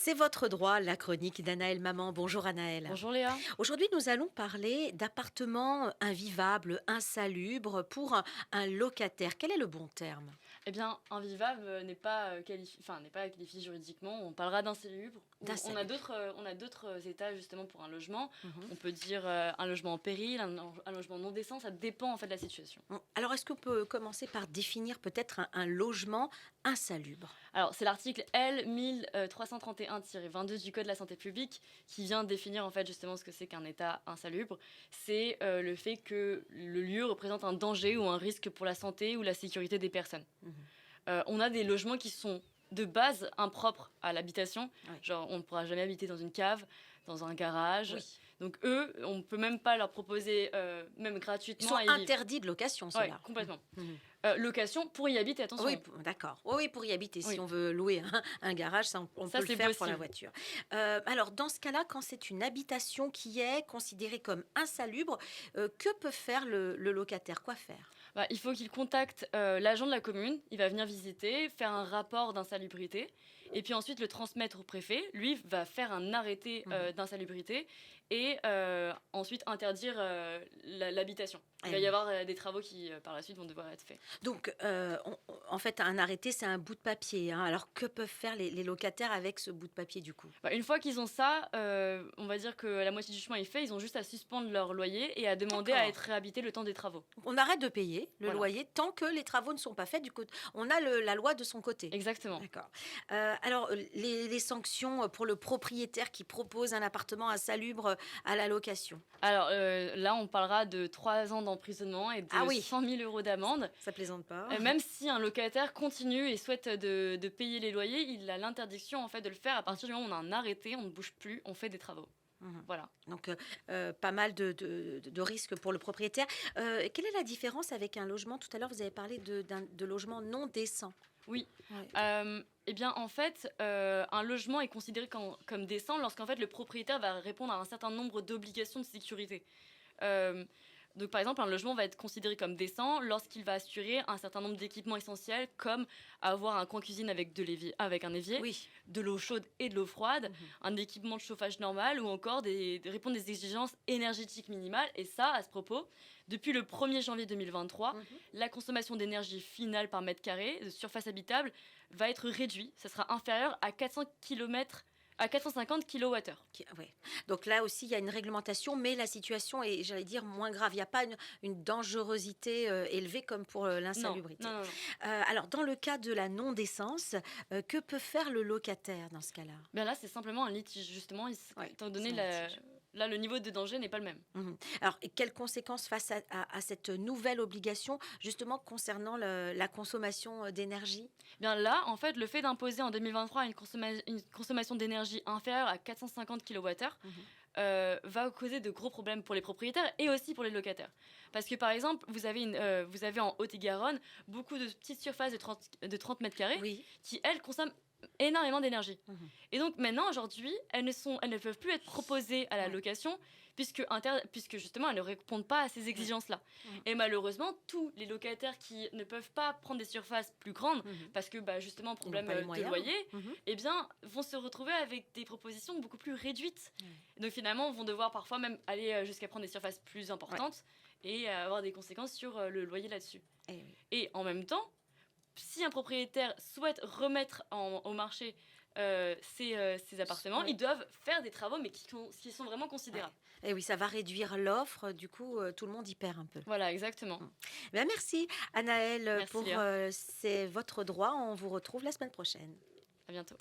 C'est votre droit, la chronique d'Anaël Maman. Bonjour Anaël. Bonjour Léa. Aujourd'hui, nous allons parler d'appartements invivables, insalubres pour un locataire. Quel est le bon terme? Eh bien, invivable n'est pas n'est pas qualifié juridiquement. On parlera d'insalubre. D'insalubre. On a d'autres états justement pour un logement. Mhm. On peut dire un logement en péril, un logement non décent. Ça dépend en fait de la situation. Bon, alors, est-ce qu'on peut commencer par définir peut-être un logement insalubre? Alors, c'est l'article L 1331-22 du Code de la santé publique qui vient définir en fait justement ce que c'est qu'un état insalubre. C'est le fait que le lieu représente un danger ou un risque pour la santé ou la sécurité des personnes. Mhm. On a des logements qui sont de base impropres à l'habitation. Oui. Genre, on ne pourra jamais habiter dans une cave, dans un garage. Oui. Donc eux, on ne peut même pas leur proposer, même Ils gratuitement, sont à y vivre. interdits de location, Ouais, ceux-là. complètement. Mhm. Location pour y habiter, attention. Oui, d'accord. Oui, pour y habiter. Oui. Si on veut louer un garage, ça, on Ça, peut le c'est faire pour la possible. voiture. Alors, dans ce cas-là, quand c'est une habitation qui est considérée comme insalubre, que peut faire le locataire? Quoi faire? Bah, il faut qu'il contacte l'agent de la commune. Il va venir visiter, faire un rapport d'insalubrité, et puis ensuite le transmettre au préfet. Lui va faire un arrêté d'insalubrité et ensuite interdire l'habitation. Il Eh va y oui. avoir des travaux qui, par la suite, vont devoir être faits. Donc, en fait, un arrêté, c'est un bout de papier, hein. Alors, que peuvent faire les locataires avec ce bout de papier, du coup? Bah, une fois qu'ils ont ça, on va dire que la moitié du chemin est fait. Ils ont juste à suspendre leur loyer et à demander à D'accord. être réhabité le temps des travaux. On arrête de payer le Voilà. loyer tant que les travaux ne sont pas faits. Du coup, on a la loi de son côté. Exactement. D'accord. Alors, les sanctions pour le propriétaire qui propose un appartement insalubre à la location, Alors là, on parlera de 3 ans d'emprisonnement et de Ah oui. 100 000 euros d'amende. ça plaisante pas? Même si un locataire continue et souhaite de payer les loyers, il a l'interdiction en fait de le faire à partir du moment où on a un arrêté, on ne bouge plus, on fait des travaux. Mhm. Voilà. Donc, pas mal de risques pour le propriétaire. Quelle est la différence avec un logement? Tout à l'heure, vous avez parlé de logement non décent. Oui. Ouais. Eh bien, en fait, un logement est considéré comme décent lorsqu'en fait le propriétaire va répondre à un certain nombre d'obligations de sécurité. Euh, donc, par exemple, un logement va être considéré comme décent lorsqu'il va assurer un certain nombre d'équipements essentiels, comme avoir un coin cuisine avec un évier, Oui. de l'eau chaude et de l'eau froide, Mhm. un équipement de chauffage normal ou encore de répondre des exigences énergétiques minimales. Et ça, à ce propos, depuis le 1er janvier 2023, Mhm. la consommation d'énergie finale par mètre carré de surface habitable va être réduite. Ça sera inférieur à 450 kWh. Ouais. Donc là aussi, il y a une réglementation, mais la situation est, j'allais dire, moins grave. Il n'y a pas une dangerosité élevée comme pour Non, l'insalubrité. non, non, non. Alors, dans le cas de la non-décence, que peut faire le locataire dans ce cas-là? Bien là, c'est simplement un litige, justement, Ouais, étant donné c'est un litige. là, le niveau de danger n'est pas le même. Mhm. Alors, et quelles conséquences face à cette nouvelle obligation, justement concernant la consommation d'énergie? Bien là, en fait, le fait d'imposer en 2023 une consommation d'énergie inférieure à 450 kWh Mhm. va causer de gros problèmes pour les propriétaires et aussi pour les locataires. Parce que, par exemple, vous avez en Haute-et-Garonne beaucoup de petites surfaces de 30 mètres carrés Oui. qui, elles, consomment énormément d'énergie. Mhm. Et donc maintenant, aujourd'hui, elles ne peuvent plus être proposées à la Ouais. location puisque justement, elles ne répondent pas à ces exigences-là. Mhm. Et malheureusement, tous les locataires qui ne peuvent pas prendre des surfaces plus grandes Mhm. parce que justement, Ils n'ont problème pas les de moyens. loyer, Mhm. eh bien, vont se retrouver avec des propositions beaucoup plus réduites. Ouais. Donc finalement, vont devoir parfois même aller jusqu'à prendre des surfaces plus importantes et avoir des conséquences sur le loyer là-dessus. Eh oui. Et en même temps, si un propriétaire souhaite remettre au marché ces appartements, Ouais. ils doivent faire des travaux, mais qui sont vraiment considérables. Eh oui, ça va réduire l'offre. Du coup, tout le monde y perd un peu. Voilà, exactement. Ben, merci, Anaël, Merci, pour Léa. C'est votre droit. On vous retrouve la semaine prochaine. À bientôt.